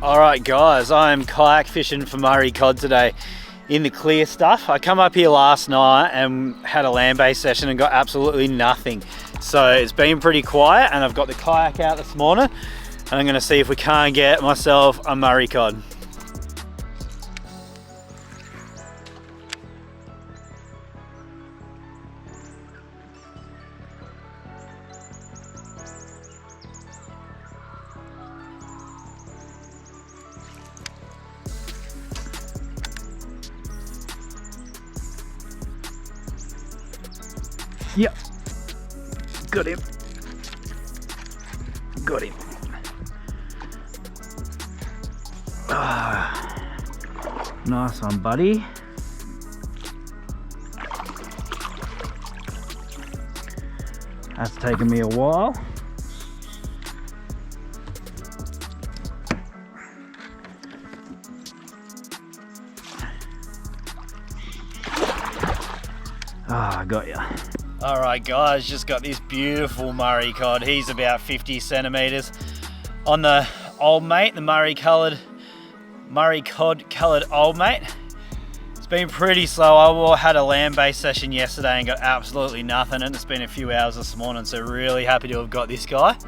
Alright guys, I'm kayak fishing for Murray Cod today in the clear stuff. I come up here last night and had a land-based session and got absolutely nothing. So it's been pretty quiet and I've got the kayak out this morning and I'm going to see if we can't get myself a Murray Cod. Yep, got him. Nice one, buddy. That's taken me a while. I got ya. All right guys, just got this beautiful Murray Cod. He's about 50 centimeters on the old mate, the Murray Cod coloured old mate. It's been pretty slow. I had a land-based session yesterday and got absolutely nothing, and it's been a few hours this morning, so really happy to have got this guy.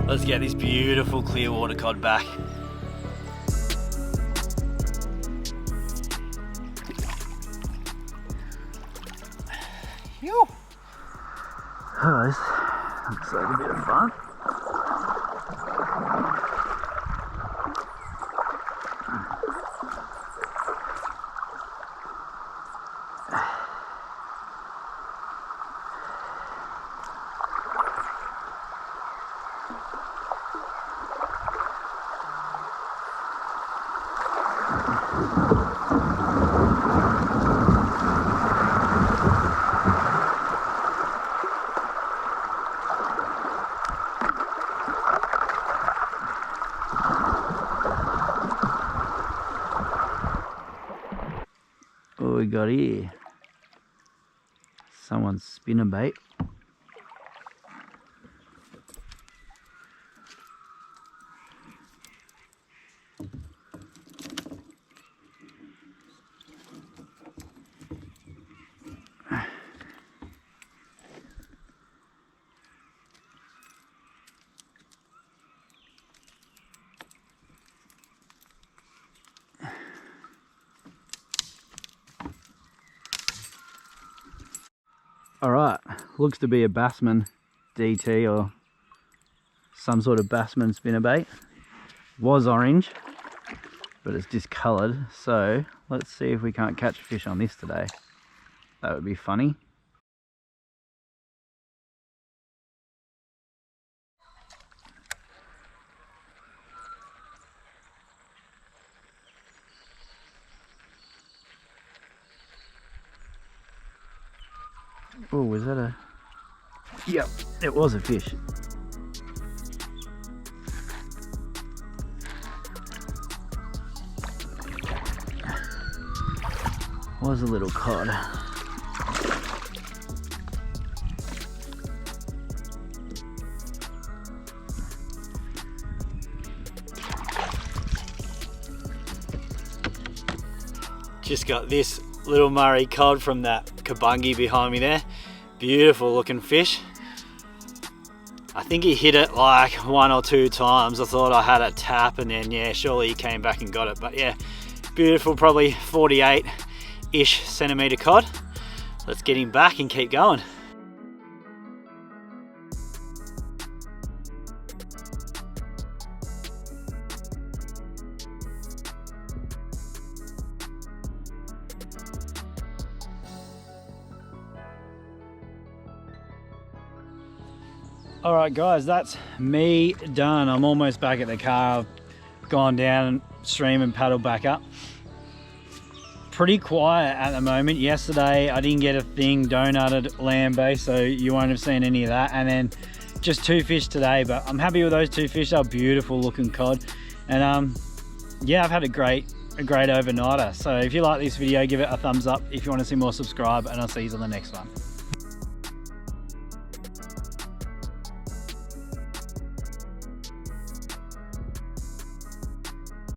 Let's get this beautiful Clearwater cod back. Yo. Oh, this looks like a bit of fun. What we got here? Someone's spinnerbait. Alright, looks to be a bassman DT or some sort of bassman spinnerbait. Was orange, but it's discoloured, so let's see if we can't catch a fish on this today. That would be funny. Oh, was that a... Yep, it was a fish. Was a little cod. Just got this little Murray Cod from that kabungi behind me there. Beautiful looking fish. I think he hit it like 1 or 2 times. I thought I had a tap and then yeah, surely he came back and got it. But yeah, beautiful, probably 48-ish centimeter cod. Let's get him back and keep going. Alright guys, that's me done. I'm almost back at the car. I've gone down stream and paddled back up. Pretty quiet at the moment. Yesterday I didn't get a thing donutted land-based, so you won't have seen any of that. And then just 2 fish today, but I'm happy with those 2 fish. They're beautiful looking cod. And yeah, I've had a great a great overnighter. So if you like this video, give it a thumbs up. If you want to see more, subscribe, and I'll see you on the next one.